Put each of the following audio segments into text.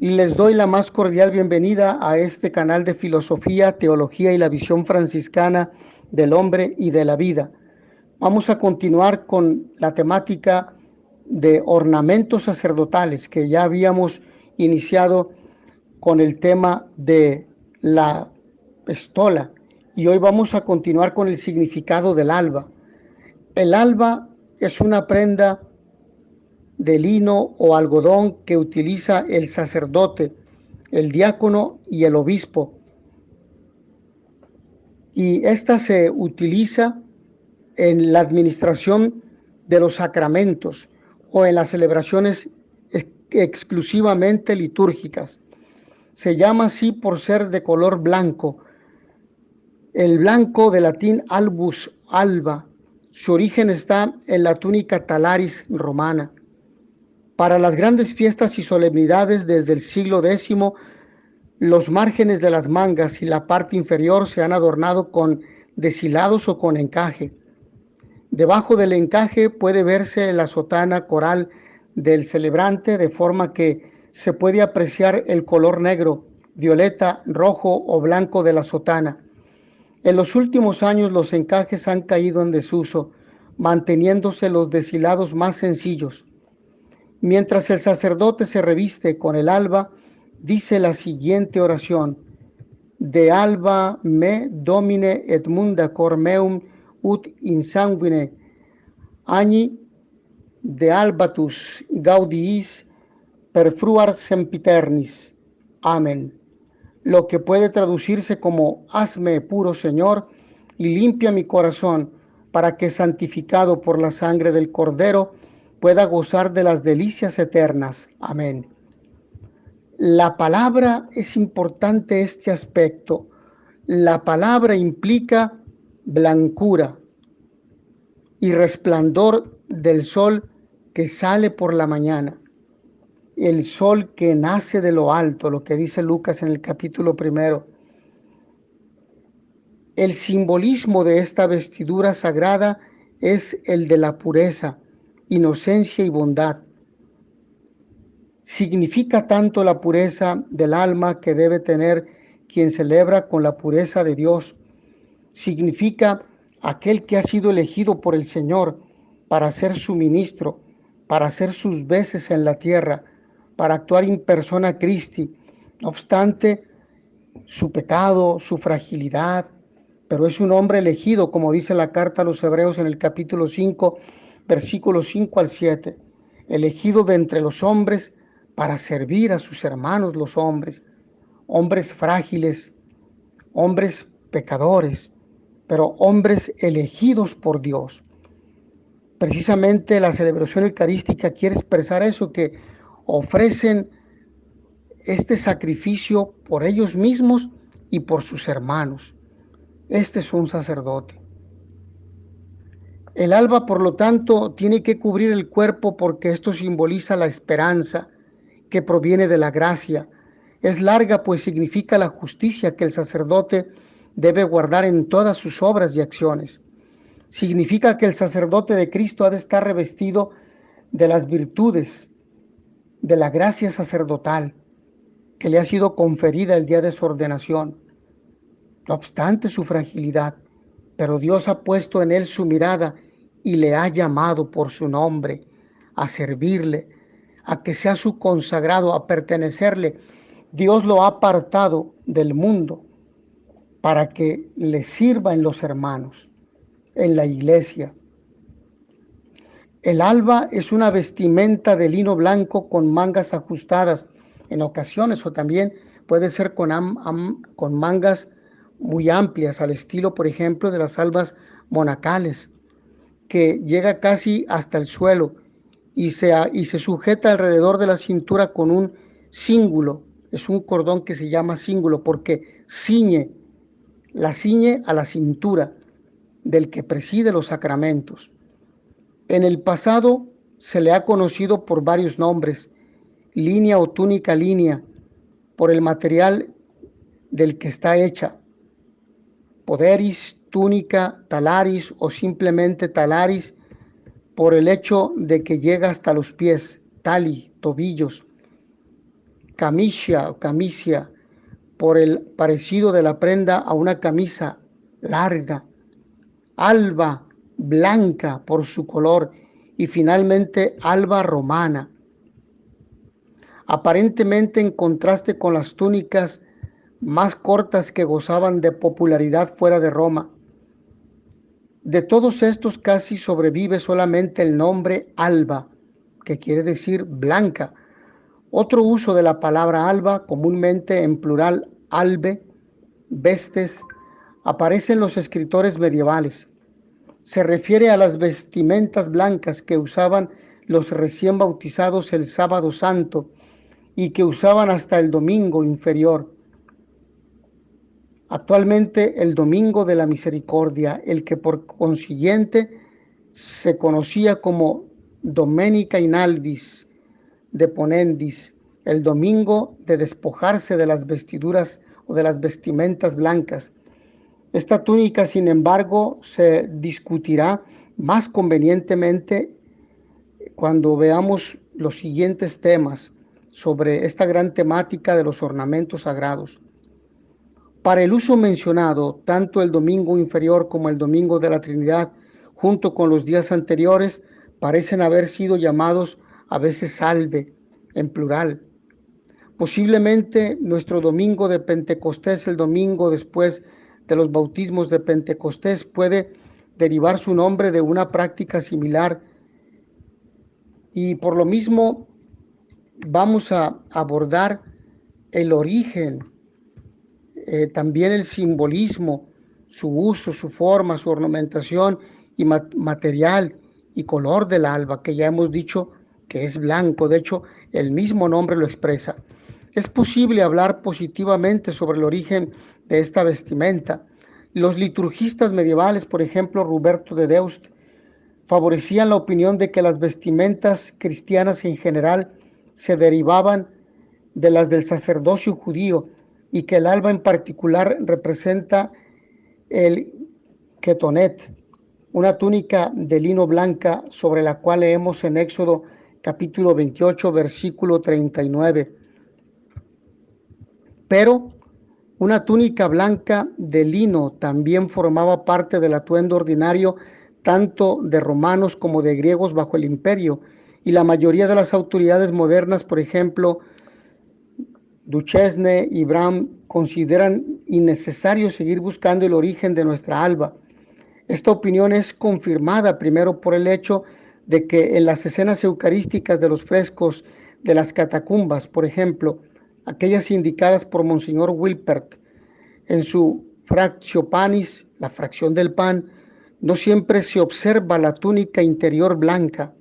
Les doy la más cordial bienvenida a este canal de filosofía, teología y la visión franciscana del hombre y de la vida. Vamos a continuar con la temática de ornamentos sacerdotales que ya habíamos iniciado con el tema de la estola y hoy vamos a continuar con el significado del alba. El alba es una prenda de lino o algodón que utiliza el sacerdote, el diácono y el obispo. Y esta se utiliza en la administración de los sacramentos o en las celebraciones exclusivamente litúrgicas. Se llama así por ser de color blanco. El blanco de latín albus, alba. Su origen está en la túnica talaris romana. Para las grandes fiestas y solemnidades desde el siglo X, los márgenes de las mangas y la parte inferior se han adornado con deshilados o con encaje. Debajo del encaje puede verse la sotana coral del celebrante, de forma que se puede apreciar el color negro, violeta, rojo o blanco de la sotana. En los últimos años los encajes han caído en desuso, manteniéndose los deshilados más sencillos. Mientras el sacerdote se reviste con el alba, dice la siguiente oración: De alba me domine et munda cor meum ut insanguine agni de albatus gaudiis perfruar sempiternis. Amén. Lo que puede traducirse como: hazme puro, Señor, y limpia mi corazón, para que, santificado por la sangre del Cordero, pueda gozar de las delicias eternas. Amén. La palabra es importante este aspecto. La palabra implica blancura y resplandor del sol que sale por la mañana. El sol que nace de lo alto, lo que dice Lucas en el capítulo 1. El simbolismo de esta vestidura sagrada es el de la pureza, inocencia y bondad. Significa tanto la pureza del alma que debe tener quien celebra con la pureza de Dios. Significa aquel que ha sido elegido por el Señor para ser su ministro, para hacer sus veces en la tierra, para actuar in persona Christi, no obstante su pecado, su fragilidad, pero es un hombre elegido, como dice la carta a los Hebreos en el capítulo 5, versículos 5 al 7, elegido de entre los hombres para servir a sus hermanos los hombres, hombres frágiles, hombres pecadores, pero hombres elegidos por Dios. Precisamente la celebración eucarística quiere expresar eso, que ofrecen este sacrificio por ellos mismos y por sus hermanos. Este es un sacerdote. El alba, por lo tanto, tiene que cubrir el cuerpo porque esto simboliza la esperanza que proviene de la gracia. Es larga, pues significa la justicia que el sacerdote debe guardar en todas sus obras y acciones. Significa que el sacerdote de Cristo ha de estar revestido de las virtudes, de la gracia sacerdotal que le ha sido conferida el día de su ordenación. No obstante su fragilidad, pero Dios ha puesto en él su mirada y le ha llamado por su nombre a servirle, a que sea su consagrado, a pertenecerle. Dios lo ha apartado del mundo para que le sirva en los hermanos, en la iglesia. El alba es una vestimenta de lino blanco con mangas ajustadas en ocasiones, o también puede ser con mangas muy amplias, al estilo, por ejemplo, de las albas monacales, que llega casi hasta el suelo y se sujeta alrededor de la cintura con un cíngulo. Es un cordón que se llama cíngulo porque ciñe a la cintura del que preside los sacramentos. En el pasado se le ha conocido por varios nombres: línea o túnica línea, por el material del que está hecha; poderis, túnica, talaris o simplemente talaris, por el hecho de que llega hasta los pies; tali, tobillos; camicia o camicia, por el parecido de la prenda a una camisa larga. Alba, blanca por su color, y finalmente alba romana, aparentemente en contraste con las túnicas más cortas que gozaban de popularidad fuera de Roma. De todos estos casi sobrevive solamente el nombre alba, que quiere decir blanca. Otro uso de la palabra alba, comúnmente en plural albe, vestes, aparece en los escritores medievales. Se refiere a las vestimentas blancas que usaban los recién bautizados el sábado santo y que usaban hasta el domingo inferior. Actualmente el domingo de la misericordia, el que por consiguiente se conocía como Domenica in albis deponendis, el domingo de despojarse de las vestiduras o de las vestimentas blancas. Esta túnica, sin embargo, se discutirá más convenientemente cuando veamos los siguientes temas sobre esta gran temática de los ornamentos sagrados. Para el uso mencionado, tanto el domingo inferior como el domingo de la Trinidad, junto con los días anteriores, parecen haber sido llamados a veces salve, en plural. Posiblemente nuestro domingo de Pentecostés, el domingo después de los bautismos de Pentecostés, puede derivar su nombre de una práctica similar, y por lo mismo vamos a abordar el origen, también el simbolismo, su uso, su forma, su ornamentación y material y color del alba, que ya hemos dicho que es blanco. De hecho, el mismo nombre lo expresa. Es posible hablar positivamente sobre el origen de esta vestimenta. Los liturgistas medievales, por ejemplo, Ruberto de Deust, favorecían la opinión de que las vestimentas cristianas en general se derivaban de las del sacerdocio judío y que el alba en particular representa el ketonet, una túnica de lino blanca sobre la cual leemos en Éxodo capítulo 28, versículo 39. Pero una túnica blanca de lino también formaba parte del atuendo ordinario tanto de romanos como de griegos bajo el imperio, y la mayoría de las autoridades modernas, por ejemplo, Duchesne y Bram, consideran innecesario seguir buscando el origen de nuestra alba. Esta opinión es confirmada primero por el hecho de que en las escenas eucarísticas de los frescos de las catacumbas, por ejemplo, aquellas indicadas por Monseñor Wilpert en su Fractio Panis, la fracción del pan, no siempre se observa la túnica interior blanca.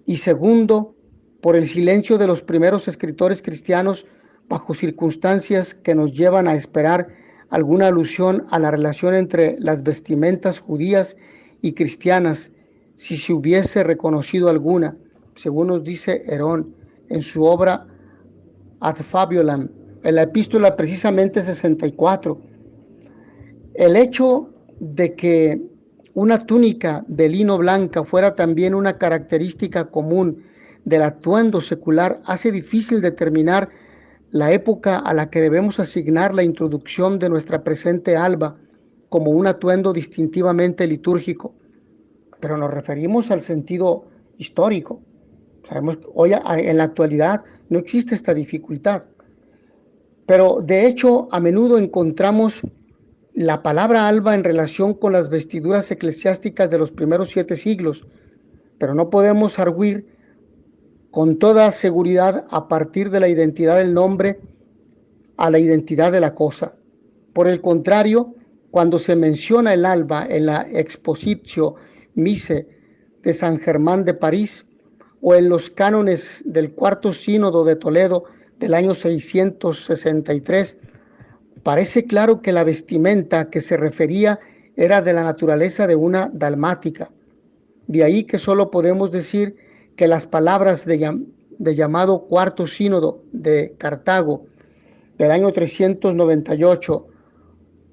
Y segundo, por el silencio de los primeros escritores cristianos bajo circunstancias que nos llevan a esperar alguna alusión a la relación entre las vestimentas judías y cristianas, si se hubiese reconocido alguna, según nos dice Herón en su obra Ad Fabiolam, en la epístola precisamente 64. El hecho de que una túnica de lino blanca fuera también una característica común del atuendo secular hace difícil determinar la época a la que debemos asignar la introducción de nuestra presente alba como un atuendo distintivamente litúrgico, pero nos referimos al sentido histórico. Sabemos que hoy en la actualidad no existe esta dificultad, pero de hecho a menudo encontramos la palabra alba en relación con las vestiduras eclesiásticas de los primeros 7 siglos, pero no podemos arguir con toda seguridad a partir de la identidad del nombre a la identidad de la cosa. Por el contrario, cuando se menciona el alba en la Expositio Mise de San Germán de París o en los cánones del Cuarto Sínodo de Toledo del año 663, parece claro que la vestimenta que se refería era de la naturaleza de una dalmática. De ahí que solo podemos decir que las palabras de llamado Cuarto Sínodo de Cartago del año 398,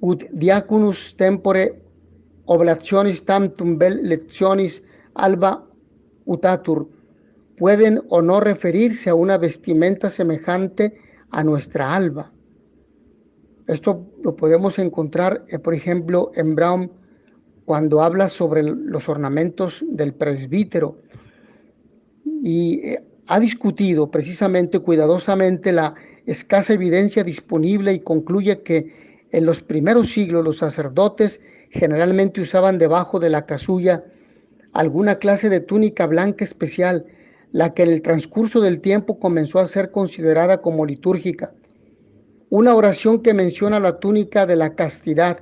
ut diaconus tempore oblationis tantum vel lectionis alba utatur, pueden o no referirse a una vestimenta semejante a nuestra alba. Esto lo podemos encontrar, por ejemplo, en Brown, cuando habla sobre los ornamentos del presbítero, y ha discutido precisamente cuidadosamente la escasa evidencia disponible y concluye que en los primeros siglos los sacerdotes generalmente usaban debajo de la casulla alguna clase de túnica blanca especial, la que en el transcurso del tiempo comenzó a ser considerada como litúrgica. Una oración que menciona la túnica de la castidad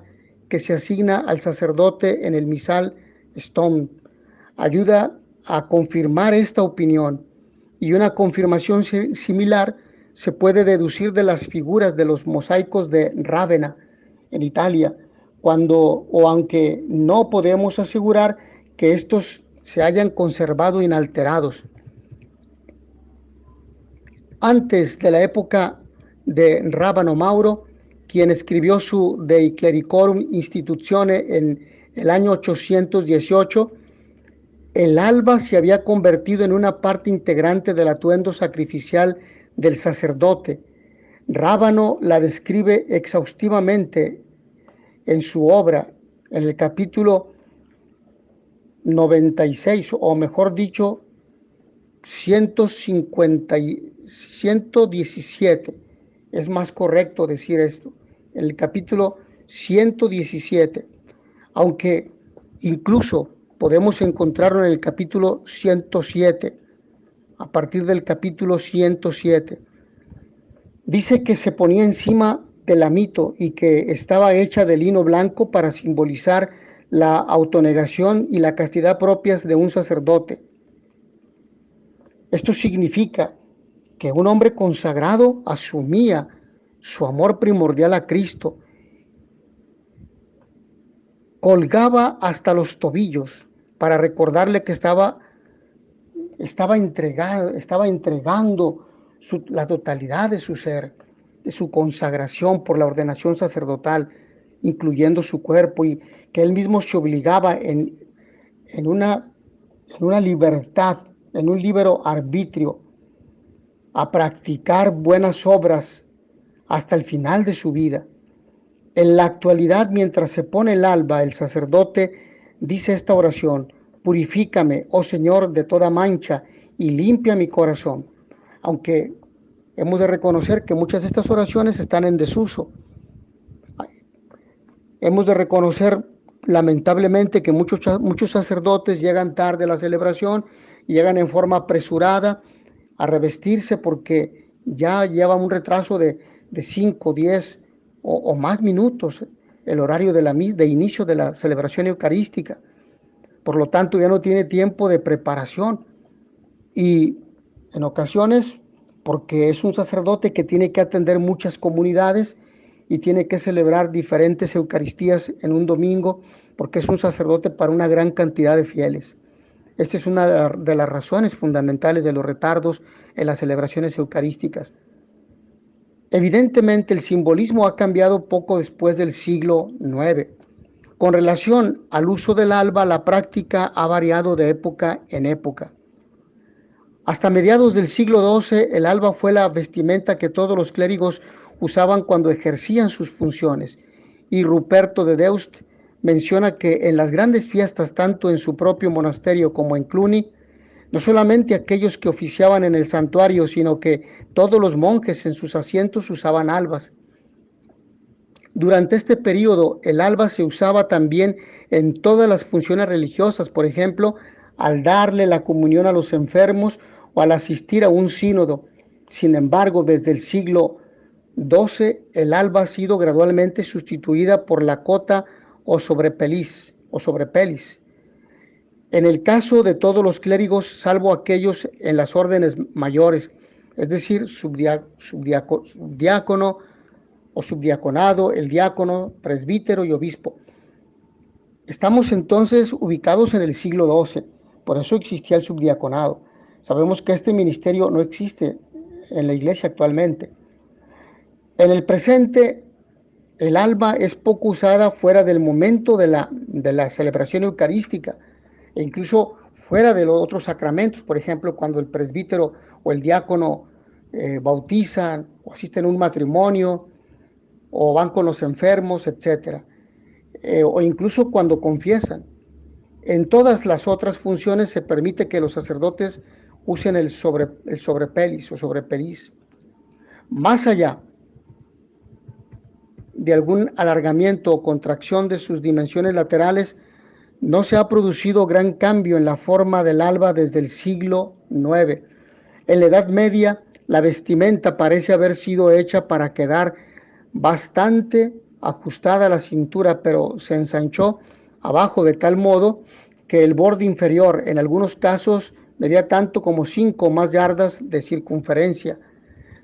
que se asigna al sacerdote en el misal Stone ayuda a confirmar esta opinión, y una confirmación similar se puede deducir de las figuras de los mosaicos de Rávena en Italia, aunque no podemos asegurar que estos se hayan conservado inalterados. Antes de la época de Rábano Mauro, quien escribió su De Clericorum Institutione en el año 818, el alba se había convertido en una parte integrante del atuendo sacrificial del sacerdote. Rábano la describe exhaustivamente en su obra, en el capítulo 96, o mejor dicho, 117. Es más correcto decir esto. En el capítulo 117, aunque incluso podemos encontrarlo en el capítulo 107, a partir del capítulo 107. Dice que se ponía encima del amito y que estaba hecha de lino blanco para simbolizar la autonegación y la castidad propias de un sacerdote. Esto significa que un hombre consagrado asumía su amor primordial a Cristo, colgaba hasta los tobillos para recordarle que estaba entregando la totalidad de su ser, de su consagración por la ordenación sacerdotal, incluyendo su cuerpo, y que él mismo se obligaba en una libertad, en un libre arbitrio, a practicar buenas obras hasta el final de su vida. En la actualidad, mientras se pone el alba, el sacerdote dice esta oración: purifícame, oh Señor, de toda mancha y limpia mi corazón. Aunque hemos de reconocer que muchas de estas oraciones están en desuso. Hemos de reconocer lamentablemente que muchos sacerdotes llegan tarde a la celebración y llegan en forma apresurada a revestirse porque ya lleva un retraso de 5, 10 o más minutos el horario de inicio de la celebración eucarística. Por lo tanto, ya no tiene tiempo de preparación, y en ocasiones, porque es un sacerdote que tiene que atender muchas comunidades y tiene que celebrar diferentes eucaristías en un domingo, porque es un sacerdote para una gran cantidad de fieles. Esta es una de las razones fundamentales de los retardos en las celebraciones eucarísticas. Evidentemente, el simbolismo ha cambiado poco después del siglo IX. Con relación al uso del alba, la práctica ha variado de época en época. Hasta mediados del siglo XII, el alba fue la vestimenta que todos los clérigos usaban cuando ejercían sus funciones, y Ruperto de Deust menciona que en las grandes fiestas, tanto en su propio monasterio como en Cluny, no solamente aquellos que oficiaban en el santuario, sino que todos los monjes en sus asientos usaban albas. Durante este periodo, el alba se usaba también en todas las funciones religiosas, por ejemplo, al darle la comunión a los enfermos o al asistir a un sínodo. Sin embargo, desde el siglo XII, el alba ha sido gradualmente sustituida por la cota o sobrepelis. En el caso de todos los clérigos, salvo aquellos en las órdenes mayores, es decir, subdiácono o subdiaconado, el diácono, presbítero y obispo. Estamos entonces ubicados en el siglo XII, por eso existía el subdiaconado. Sabemos que este ministerio no existe en la iglesia actualmente. En el presente, el alba es poco usada fuera del momento de la celebración eucarística, e incluso fuera de los otros sacramentos, por ejemplo, cuando el presbítero o el diácono bautizan o asisten a un matrimonio o van con los enfermos, etcétera, o incluso cuando confiesan. En todas las otras funciones se permite que los sacerdotes usen el sobrepelis o sobrepeliz. Más allá de algún alargamiento o contracción de sus dimensiones laterales, no se ha producido gran cambio en la forma del alba desde el siglo IX. En la Edad Media, la vestimenta parece haber sido hecha para quedar bastante ajustada a la cintura, pero se ensanchó abajo de tal modo que el borde inferior, en algunos casos, medía tanto como 5 o más yardas de circunferencia.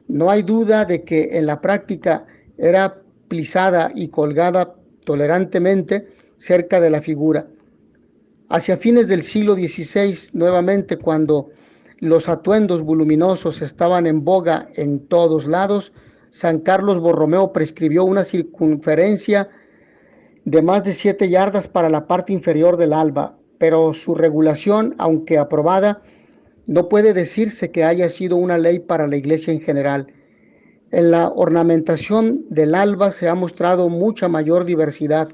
No hay duda de que en la práctica era plisada y colgada tolerantemente cerca de la figura. Hacia fines del siglo XVI, nuevamente, cuando los atuendos voluminosos estaban en boga en todos lados, San Carlos Borromeo prescribió una circunferencia de más de 7 yardas para la parte inferior del alba, pero su regulación, aunque aprobada, no puede decirse que haya sido una ley para la Iglesia en general. En la ornamentación del alba se ha mostrado mucha mayor diversidad.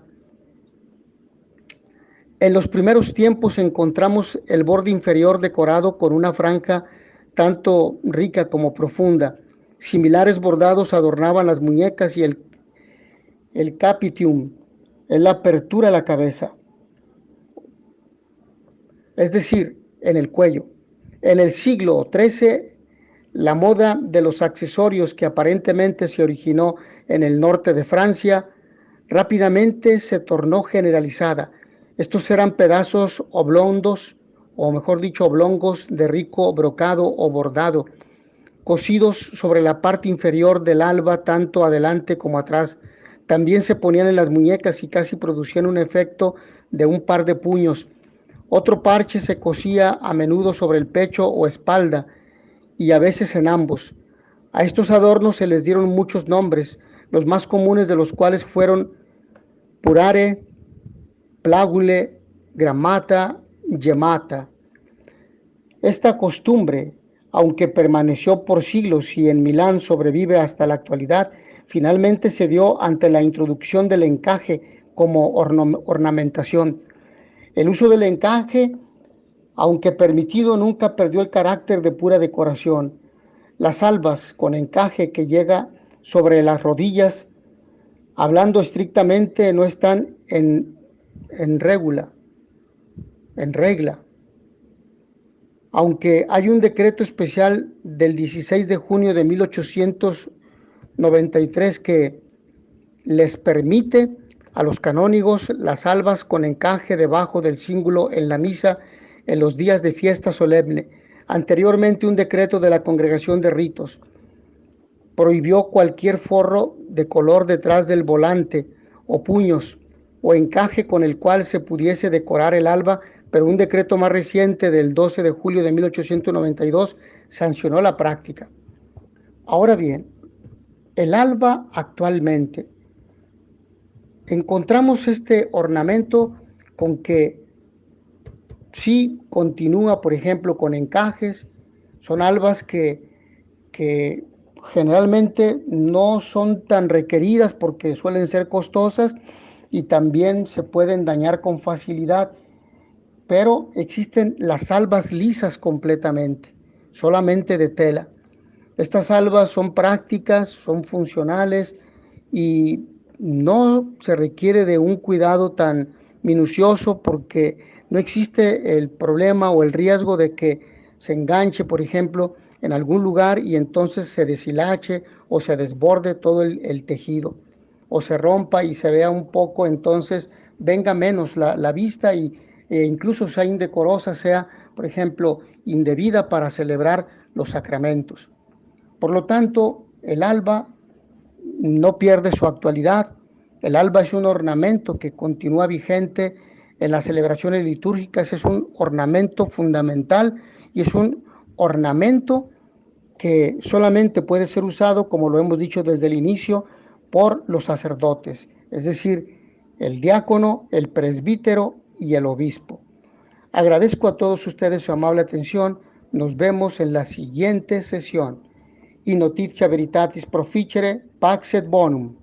En los primeros tiempos encontramos el borde inferior decorado con una franja tanto rica como profunda. Similares bordados adornaban las muñecas y el capitium, es la apertura de la cabeza, es decir, en el cuello. En el siglo XIII, la moda de los accesorios, que aparentemente se originó en el norte de Francia, rápidamente se tornó generalizada. Estos eran pedazos oblongos, o mejor dicho, oblongos de rico brocado o bordado, cosidos sobre la parte inferior del alba, tanto adelante como atrás. También se ponían en las muñecas y casi producían un efecto de un par de puños. Otro parche se cosía a menudo sobre el pecho o espalda, y a veces en ambos. A estos adornos se les dieron muchos nombres, los más comunes de los cuales fueron purare, plágule, gramata, gemata. Esta costumbre, aunque permaneció por siglos y en Milán sobrevive hasta la actualidad, finalmente se dio ante la introducción del encaje como ornamentación. El uso del encaje, aunque permitido, nunca perdió el carácter de pura decoración. Las albas con encaje que llega sobre las rodillas, hablando estrictamente, no están en regla, aunque hay un decreto especial del 16 de junio de 1893 que les permite a los canónigos las albas con encaje debajo del cíngulo en la misa en los días de fiesta solemne. Anteriormente, un decreto de la Congregación de Ritos prohibió cualquier forro de color detrás del volante o puños o encaje con el cual se pudiese decorar el alba, pero un decreto más reciente del 12 de julio de 1892 sancionó la práctica. Ahora bien, el alba actualmente, encontramos este ornamento con que sí continúa, por ejemplo, con encajes. Son albas que generalmente no son tan requeridas porque suelen ser costosas y también se pueden dañar con facilidad, pero existen las albas lisas completamente, solamente de tela. Estas albas son prácticas, son funcionales y no se requiere de un cuidado tan minucioso porque no existe el problema o el riesgo de que se enganche, por ejemplo, en algún lugar y entonces se deshilache o se desborde todo el tejido o se rompa y se vea un poco, entonces venga menos la vista e incluso sea indecorosa, sea, por ejemplo, indebida para celebrar los sacramentos. Por lo tanto, el alba no pierde su actualidad. El alba es un ornamento que continúa vigente en las celebraciones litúrgicas, es un ornamento fundamental y es un ornamento que solamente puede ser usado, como lo hemos dicho desde el inicio, por los sacerdotes, es decir, el diácono, el presbítero y el obispo. Agradezco a todos ustedes su amable atención. Nos vemos en la siguiente sesión. Y notitia veritatis proficere, pax et bonum.